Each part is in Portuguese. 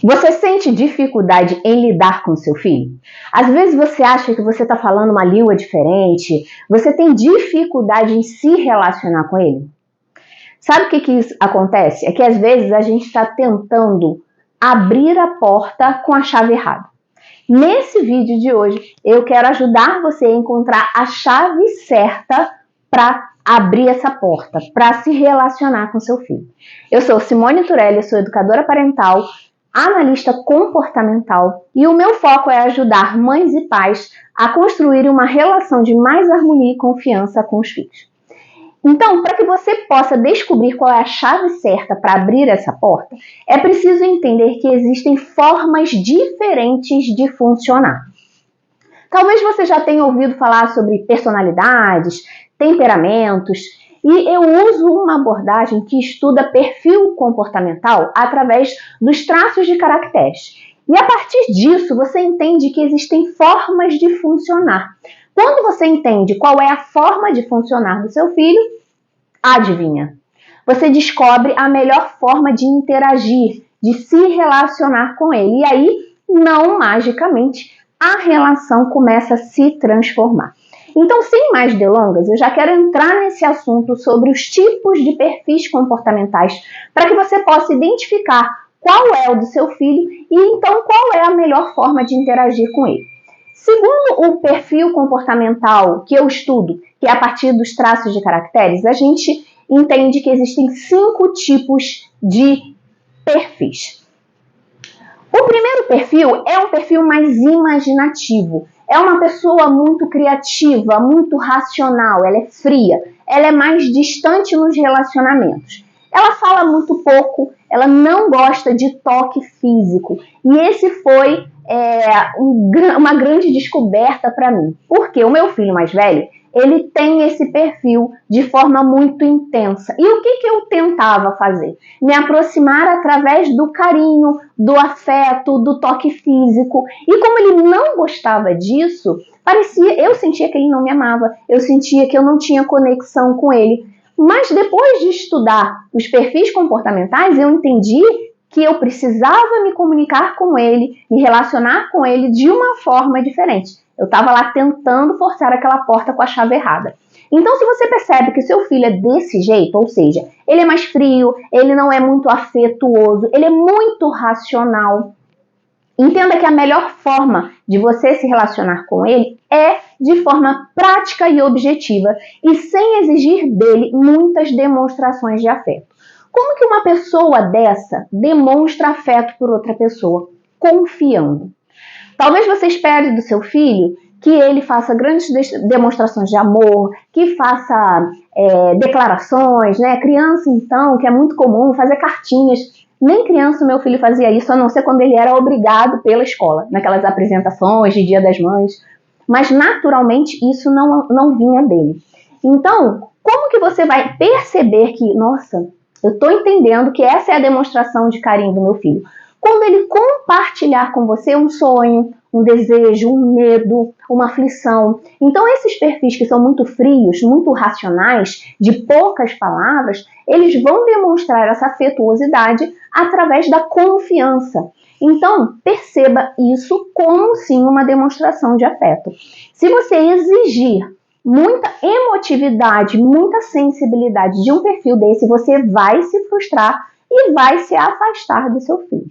Você sente dificuldade em lidar com seu filho? Às vezes você acha que você está falando uma língua diferente, você tem dificuldade em se relacionar com ele? Sabe o que isso acontece? É que às vezes a gente está tentando abrir a porta com a chave errada. Nesse vídeo de hoje, eu quero ajudar você a encontrar a chave certa para abrir essa porta, para se relacionar com seu filho. Eu sou Simone Turelli, eu sou educadora parental, analista comportamental e o meu foco é ajudar mães e pais a construir uma relação de mais harmonia e confiança com os filhos. Então, para que você possa descobrir qual é a chave certa para abrir essa porta, é preciso entender que existem formas diferentes de funcionar. Talvez você já tenha ouvido falar sobre personalidades, temperamentos, e eu uso uma abordagem que estuda perfil comportamental através dos traços de caracteres. E a partir disso, você entende que existem formas de funcionar. Quando você entende qual é a forma de funcionar do seu filho, adivinha? Você descobre a melhor forma de interagir, de se relacionar com ele. E aí, não magicamente, a relação começa a se transformar. Então, sem mais delongas, eu já quero entrar nesse assunto sobre os tipos de perfis comportamentais para que você possa identificar qual é o do seu filho e então qual é a melhor forma de interagir com ele. Segundo o perfil comportamental que eu estudo, que é a partir dos traços de caracteres, a gente entende que existem 5 tipos de perfis. O primeiro perfil é um perfil mais imaginativo. É uma pessoa muito criativa, muito racional, ela é fria, ela é mais distante nos relacionamentos. Ela fala muito pouco, ela não gosta de toque físico. E esse foi uma grande descoberta para mim. Porque o meu filho mais velho, ele tem esse perfil de forma muito intensa. E o que eu tentava fazer? Me aproximar através do carinho, do afeto, do toque físico. E como ele não gostava disso, eu sentia que ele não me amava, eu sentia que eu não tinha conexão com ele. Mas depois de estudar os perfis comportamentais, eu entendi que eu precisava me comunicar com ele, me relacionar com ele de uma forma diferente. Eu estava lá tentando forçar aquela porta com a chave errada. Então, se você percebe que seu filho é desse jeito, ou seja, ele é mais frio, ele não é muito afetuoso, ele é muito racional, entenda que a melhor forma de você se relacionar com ele é de forma prática e objetiva e sem exigir dele muitas demonstrações de afeto. Como que uma pessoa dessa demonstra afeto por outra pessoa? Confiando. Talvez você espere do seu filho que ele faça grandes demonstrações de amor, que faça declarações, né? Criança, então, que é muito comum, fazer cartinhas. Nem criança o meu filho fazia isso, a não ser quando ele era obrigado pela escola, naquelas apresentações de Dia das Mães. Mas, naturalmente, isso não vinha dele. Então, como que você vai perceber que, nossa, eu estou entendendo que essa é a demonstração de carinho do meu filho? Quando ele compartilhar com você um sonho, um desejo, um medo, uma aflição. Então, esses perfis que são muito frios, muito racionais, de poucas palavras, eles vão demonstrar essa afetuosidade através da confiança. Então, perceba isso como, sim, uma demonstração de afeto. Se você exigir muita emotividade, muita sensibilidade de um perfil desse, você vai se frustrar e vai se afastar do seu filho.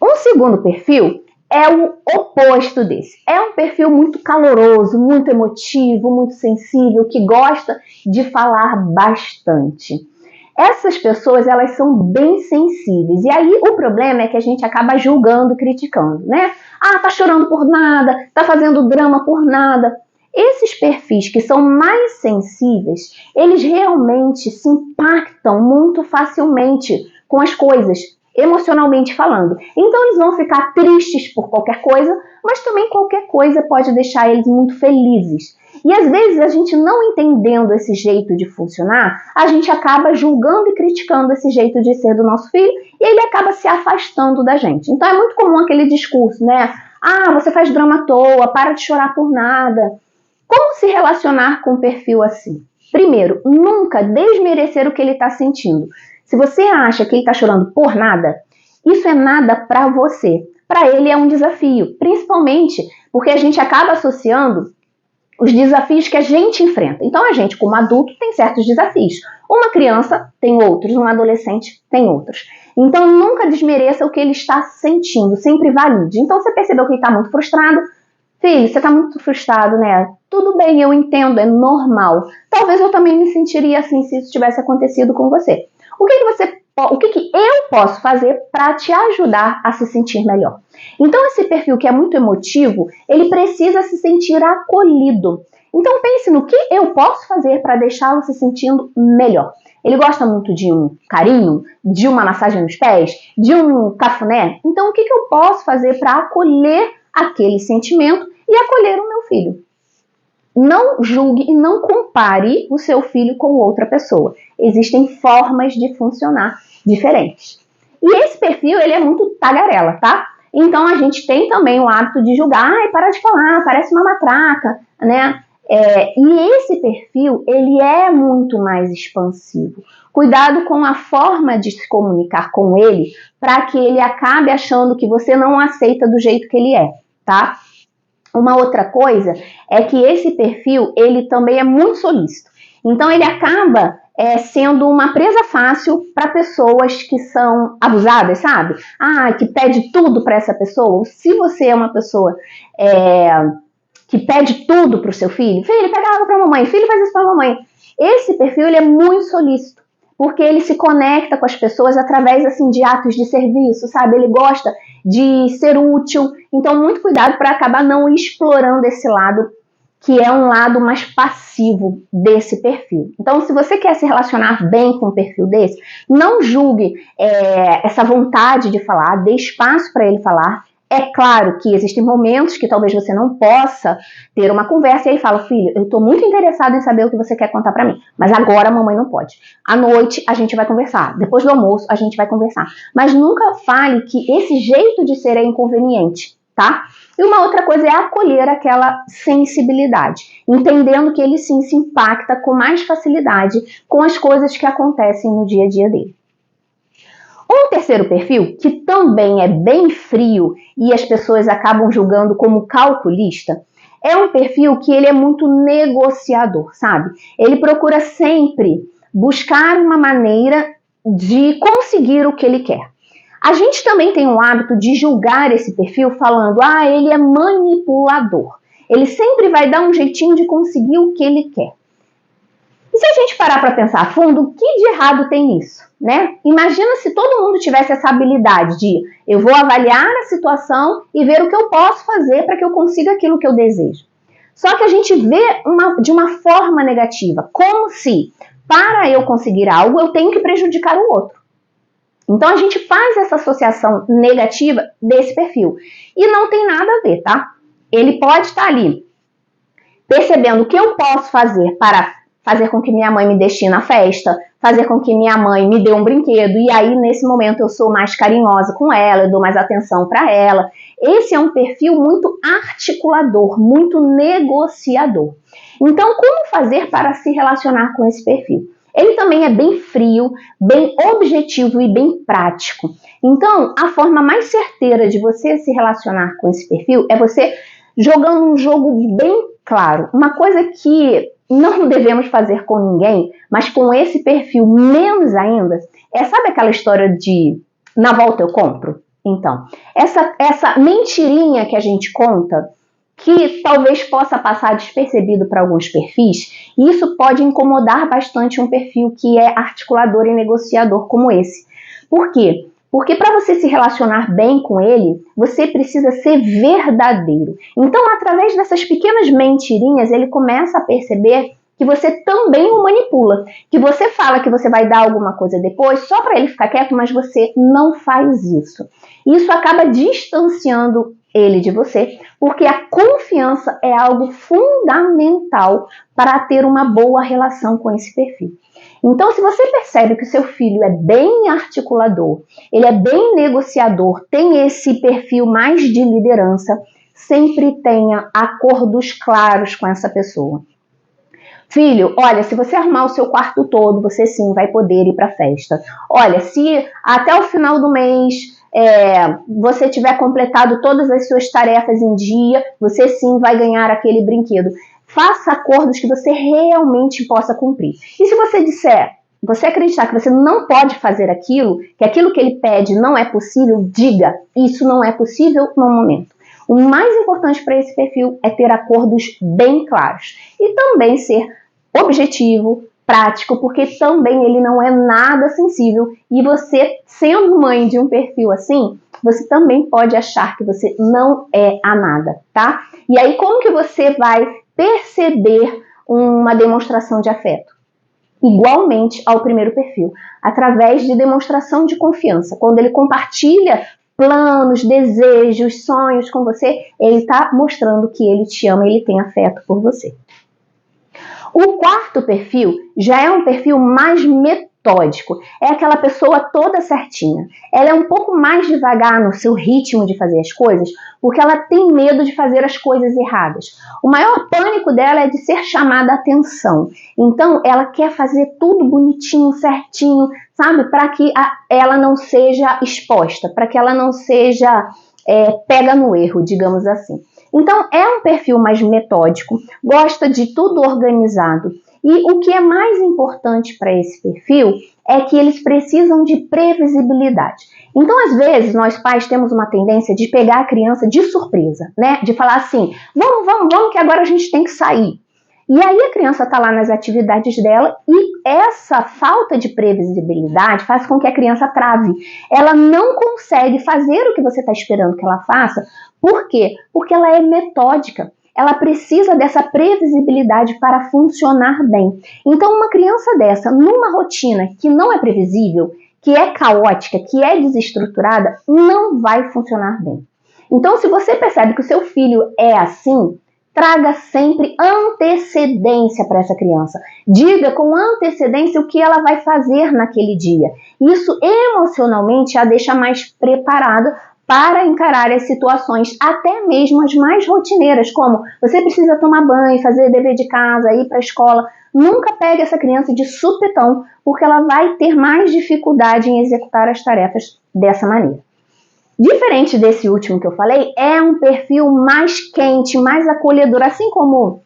Um segundo perfil é o oposto desse. É um perfil muito caloroso, muito emotivo, muito sensível, que gosta de falar bastante. Essas pessoas, elas são bem sensíveis. E aí o problema é que a gente acaba julgando, criticando, né? Ah, tá chorando por nada, tá fazendo drama por nada. Esses perfis que são mais sensíveis, eles realmente se impactam muito facilmente com as coisas, emocionalmente falando. Então eles vão ficar tristes por qualquer coisa, mas também qualquer coisa pode deixar eles muito felizes. E às vezes a gente não entendendo esse jeito de funcionar, a gente acaba julgando e criticando esse jeito de ser do nosso filho e ele acaba se afastando da gente. Então é muito comum aquele discurso, né? Ah, você faz drama à toa, para de chorar por nada. Como se relacionar com um perfil assim? Primeiro, nunca desmerecer o que ele está sentindo. Se você acha que ele está chorando por nada, isso é nada para você. Para ele é um desafio, principalmente porque a gente acaba associando os desafios que a gente enfrenta. Então, a gente, como adulto, tem certos desafios. Uma criança tem outros, um adolescente tem outros. Então, nunca desmereça o que ele está sentindo, sempre valide. Então, você percebeu que ele está muito frustrado? Filho, você está muito frustrado, né? Tudo bem, eu entendo, é normal. Talvez eu também me sentiria assim se isso tivesse acontecido com você. O que eu posso fazer para te ajudar a se sentir melhor? Então, esse perfil que é muito emotivo, ele precisa se sentir acolhido. Então, pense no que eu posso fazer para deixá-lo se sentindo melhor. Ele gosta muito de um carinho, de uma massagem nos pés, de um cafuné. Então, o que eu posso fazer para acolher aquele sentimento e acolher o meu filho? Não julgue e não compare o seu filho com outra pessoa. Existem formas de funcionar diferentes. E esse perfil, ele é muito tagarela, tá? Então, a gente tem também o hábito de julgar, para de falar, parece uma matraca, né? E esse perfil, ele é muito mais expansivo. Cuidado com a forma de se comunicar com ele, para que ele acabe achando que você não aceita do jeito que ele é, tá? Uma outra coisa é que esse perfil, ele também é muito solícito. Então, ele acaba sendo uma presa fácil para pessoas que são abusadas, sabe? Que pede tudo para essa pessoa. Se você é uma pessoa que pede tudo para o seu filho, filho, pega água para a mamãe, filho, faz isso para a mamãe. Esse perfil, ele é muito solícito, porque ele se conecta com as pessoas através, assim, de atos de serviço, sabe? Ele gosta de ser útil. Então, muito cuidado para acabar não explorando esse lado, que é um lado mais passivo desse perfil. Então, se você quer se relacionar bem com um perfil desse, não julgue essa vontade de falar, dê espaço para ele falar. É claro que existem momentos que talvez você não possa ter uma conversa e aí fala, filho, eu estou muito interessado em saber o que você quer contar para mim, mas agora a mamãe não pode. À noite a gente vai conversar, depois do almoço a gente vai conversar. Mas nunca fale que esse jeito de ser é inconveniente, tá? E uma outra coisa é acolher aquela sensibilidade, entendendo que ele sim se impacta com mais facilidade com as coisas que acontecem no dia a dia dele. Um terceiro perfil, que também é bem frio e as pessoas acabam julgando como calculista, é um perfil que ele é muito negociador, sabe? Ele procura sempre buscar uma maneira de conseguir o que ele quer. A gente também tem o hábito de julgar esse perfil falando, ele é manipulador. Ele sempre vai dar um jeitinho de conseguir o que ele quer. E se a gente parar para pensar a fundo, o que de errado tem nisso, né? Imagina se todo mundo tivesse essa habilidade de eu vou avaliar a situação e ver o que eu posso fazer para que eu consiga aquilo que eu desejo. Só que a gente vê de uma forma negativa, como se para eu conseguir algo eu tenho que prejudicar o outro. Então a gente faz essa associação negativa desse perfil. E não tem nada a ver, tá? Ele pode estar ali percebendo o que eu posso fazer para fazer com que minha mãe me deixe na festa, fazer com que minha mãe me dê um brinquedo, e aí nesse momento eu sou mais carinhosa com ela, eu dou mais atenção para ela. Esse é um perfil muito articulador, muito negociador. Então, como fazer para se relacionar com esse perfil? Ele também é bem frio, bem objetivo e bem prático. Então, a forma mais certeira de você se relacionar com esse perfil é você jogando um jogo bem claro. Uma coisa que não devemos fazer com ninguém, mas com esse perfil menos ainda, sabe aquela história de na volta eu compro? Então, essa mentirinha que a gente conta, que talvez possa passar despercebido para alguns perfis, e isso pode incomodar bastante um perfil que é articulador e negociador como esse. Por quê? Porque para você se relacionar bem com ele, você precisa ser verdadeiro. Então, através dessas pequenas mentirinhas, ele começa a perceber que você também o manipula. Que você fala que você vai dar alguma coisa depois, só para ele ficar quieto, mas você não faz isso. Isso acaba distanciando ele de você, porque a confiança é algo fundamental para ter uma boa relação com esse perfil. Então, se você percebe que o seu filho é bem articulador, ele é bem negociador, tem esse perfil mais de liderança, sempre tenha acordos claros com essa pessoa. Filho, olha, se você arrumar o seu quarto todo, você sim vai poder ir para a festa. Olha, se até o final do mês você tiver completado todas as suas tarefas em dia, você sim vai ganhar aquele brinquedo. Faça acordos que você realmente possa cumprir. E se você acreditar que você não pode fazer aquilo, que aquilo que ele pede não é possível, diga, isso não é possível no momento. O mais importante para esse perfil é ter acordos bem claros e também ser objetivo, prático, porque também ele não é nada sensível e você, sendo mãe de um perfil assim, você também pode achar que você não é amada, tá? E aí como que você vai perceber uma demonstração de afeto? Igualmente ao primeiro perfil, através de demonstração de confiança. Quando ele compartilha planos, desejos, sonhos com você, ele está mostrando que ele te ama, ele tem afeto por você. O quarto perfil já é um perfil mais metódico, é aquela pessoa toda certinha. Ela é um pouco mais devagar no seu ritmo de fazer as coisas, porque ela tem medo de fazer as coisas erradas. O maior pânico dela é de ser chamada a atenção. Então, ela quer fazer tudo bonitinho, certinho, sabe? Para que ela não seja exposta, para que ela não seja pega no erro, digamos assim. Então, é um perfil mais metódico, gosta de tudo organizado. E o que é mais importante para esse perfil é que eles precisam de previsibilidade. Então, às vezes, nós pais temos uma tendência de pegar a criança de surpresa, né? De falar assim, vamos que agora a gente tem que sair. E aí a criança está lá nas atividades dela e essa falta de previsibilidade faz com que a criança trave. Ela não consegue fazer o que você está esperando que ela faça. Por quê? Porque ela é metódica. Ela precisa dessa previsibilidade para funcionar bem. Então, uma criança dessa, numa rotina que não é previsível, que é caótica, que é desestruturada, não vai funcionar bem. Então, se você percebe que o seu filho é assim, traga sempre antecedência para essa criança. Diga com antecedência o que ela vai fazer naquele dia. Isso emocionalmente a deixa mais preparada para encarar as situações, até mesmo as mais rotineiras, como você precisa tomar banho, fazer dever de casa, ir para a escola. Nunca pegue essa criança de supetão, porque ela vai ter mais dificuldade em executar as tarefas dessa maneira. Diferente desse último que eu falei, é um perfil mais quente, mais acolhedor, assim como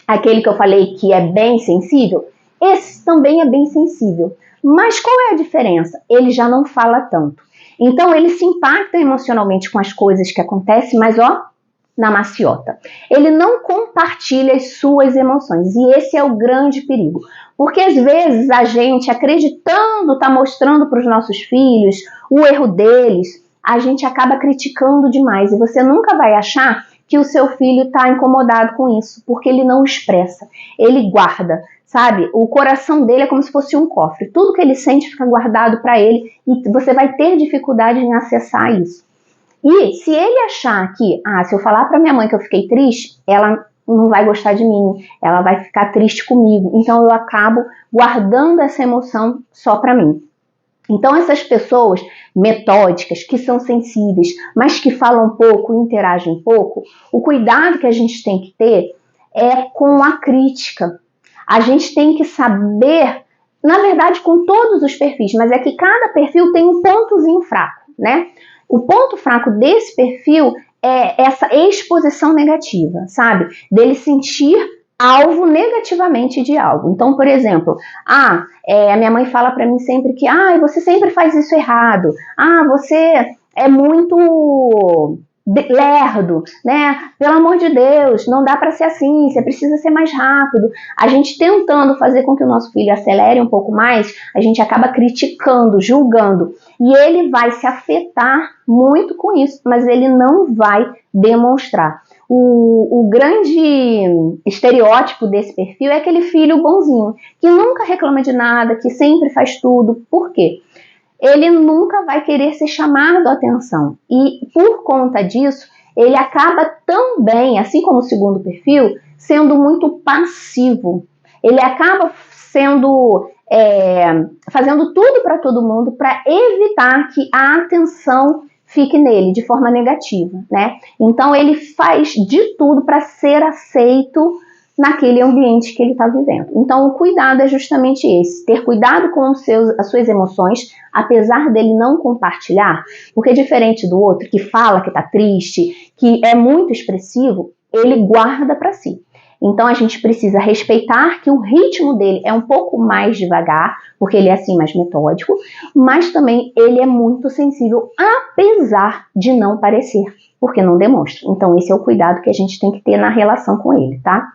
aquele que eu falei que é bem sensível, esse também é bem sensível. Mas qual é a diferença? Ele já não fala tanto. Então ele se impacta emocionalmente com as coisas que acontecem, mas na maciota. Ele não compartilha as suas emoções e esse é o grande perigo. Porque às vezes a gente, acreditando, está mostrando para os nossos filhos o erro deles, a gente acaba criticando demais e você nunca vai achar que o seu filho está incomodado com isso, porque ele não expressa, ele guarda, sabe? O coração dele é como se fosse um cofre, tudo que ele sente fica guardado para ele e você vai ter dificuldade em acessar isso. E se ele achar que, se eu falar para minha mãe que eu fiquei triste, ela não vai gostar de mim, ela vai ficar triste comigo, então eu acabo guardando essa emoção só para mim. Então essas pessoas metódicas, que são sensíveis, mas que falam pouco, interagem pouco, o cuidado que a gente tem que ter é com a crítica. A gente tem que saber, na verdade com todos os perfis, mas é que cada perfil tem um pontozinho fraco, né? O ponto fraco desse perfil é essa exposição negativa, sabe? Dele sentir alvo negativamente de algo. Então, por exemplo, a minha mãe fala para mim sempre que você sempre faz isso errado, você é muito lerdo, né? Pelo amor de Deus, não dá para ser assim, você precisa ser mais rápido. A gente tentando fazer com que o nosso filho acelere um pouco mais, a gente acaba criticando, julgando, e ele vai se afetar muito com isso, mas ele não vai demonstrar. O grande estereótipo desse perfil é aquele filho bonzinho, que nunca reclama de nada, que sempre faz tudo. Por quê? Ele nunca vai querer ser chamado a atenção. E por conta disso, ele acaba também, assim como o segundo perfil, sendo muito passivo. Ele acaba fazendo tudo para todo mundo para evitar que a atenção fique nele de forma negativa, né? Então ele faz de tudo para ser aceito naquele ambiente que ele está vivendo. Então, o cuidado é justamente esse, ter cuidado com as suas emoções, apesar dele não compartilhar, porque diferente do outro que fala que está triste, que é muito expressivo, ele guarda para si. Então, a gente precisa respeitar que o ritmo dele é um pouco mais devagar, porque ele é assim mais metódico, mas também ele é muito sensível, apesar de não parecer, porque não demonstra. Então, esse é o cuidado que a gente tem que ter na relação com ele, tá?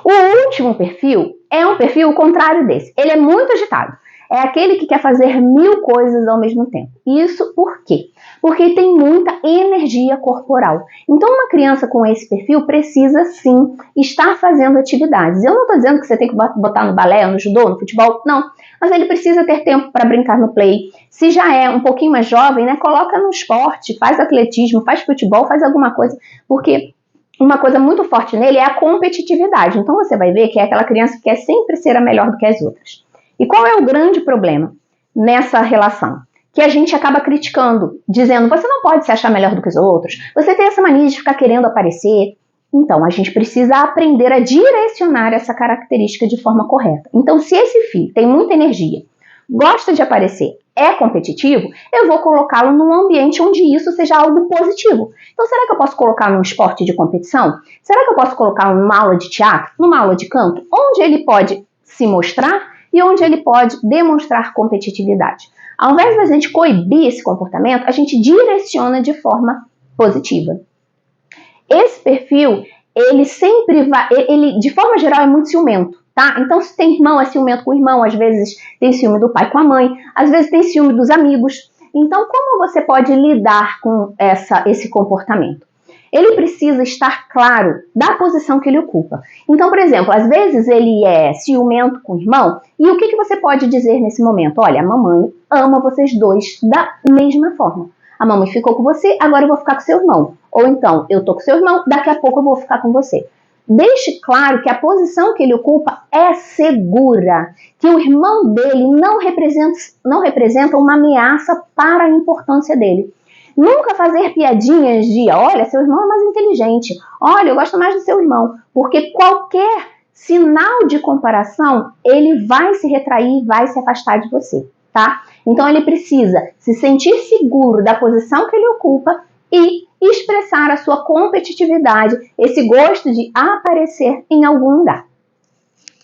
O último perfil é um perfil contrário desse. Ele é muito agitado. É aquele que quer fazer 1000 coisas ao mesmo tempo. Isso por quê? Porque tem muita energia corporal. Então, uma criança com esse perfil precisa, sim, estar fazendo atividades. Eu não estou dizendo que você tem que botar no balé, no judô, no futebol, não. Mas ele precisa ter tempo para brincar no play. Se já é um pouquinho mais jovem, né, coloca no esporte, faz atletismo, faz futebol, faz alguma coisa. Porque uma coisa muito forte nele é a competitividade. Então, você vai ver que é aquela criança que quer sempre ser a melhor do que as outras. E qual é o grande problema nessa relação? Que a gente acaba criticando, dizendo, você não pode se achar melhor do que os outros, você tem essa mania de ficar querendo aparecer. Então, a gente precisa aprender a direcionar essa característica de forma correta. Então, se esse filho tem muita energia, gosta de aparecer, é competitivo, eu vou colocá-lo num ambiente onde isso seja algo positivo. Então, será que eu posso colocar num esporte de competição? Será que eu posso colocar numa aula de teatro, numa aula de canto, onde ele pode se mostrar e onde ele pode demonstrar competitividade? Ao invés da gente coibir esse comportamento, a gente direciona de forma positiva. Esse perfil, ele sempre vai, ele de forma geral é muito ciumento, tá? Então, se tem irmão, é ciumento com o irmão, às vezes tem ciúme do pai com a mãe, às vezes tem ciúme dos amigos. Então, como você pode lidar com esse comportamento? Ele precisa estar claro da posição que ele ocupa. Então, por exemplo, às vezes ele é ciumento com o irmão, e o que você pode dizer nesse momento? Olha, a mamãe ama vocês dois da mesma forma. A mamãe ficou com você, agora eu vou ficar com seu irmão. Ou então, eu tô com seu irmão, daqui a pouco eu vou ficar com você. Deixe claro que a posição que ele ocupa é segura, que o irmão dele não representa uma ameaça para a importância dele. Nunca fazer piadinhas de, olha, seu irmão é mais inteligente, olha, eu gosto mais do seu irmão, porque qualquer sinal de comparação, ele vai se retrair, vai se afastar de você, tá? Então, ele precisa se sentir seguro da posição que ele ocupa e expressar a sua competitividade, esse gosto de aparecer em algum lugar.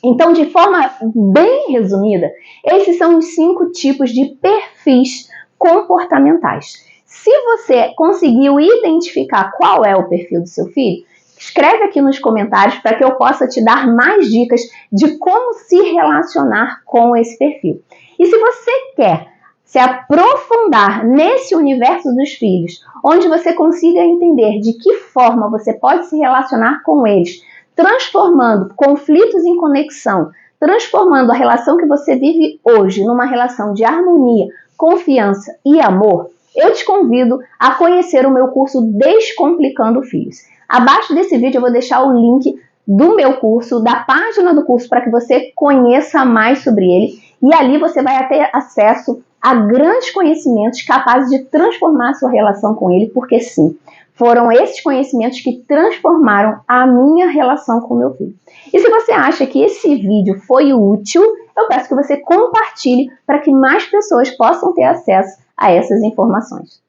Então, de forma bem resumida, esses são os 5 tipos de perfis comportamentais. Se você conseguiu identificar qual é o perfil do seu filho, escreve aqui nos comentários para que eu possa te dar mais dicas de como se relacionar com esse perfil. E se você quer se aprofundar nesse universo dos filhos, onde você consiga entender de que forma você pode se relacionar com eles, transformando conflitos em conexão, transformando a relação que você vive hoje numa relação de harmonia, confiança e amor, eu te convido a conhecer o meu curso Descomplicando Filhos. Abaixo desse vídeo eu vou deixar o link do meu curso, da página do curso, para que você conheça mais sobre ele. E ali você vai ter acesso a grandes conhecimentos capazes de transformar a sua relação com ele, porque sim, foram esses conhecimentos que transformaram a minha relação com meu filho. E se você acha que esse vídeo foi útil, eu peço que você compartilhe para que mais pessoas possam ter acesso a essas informações.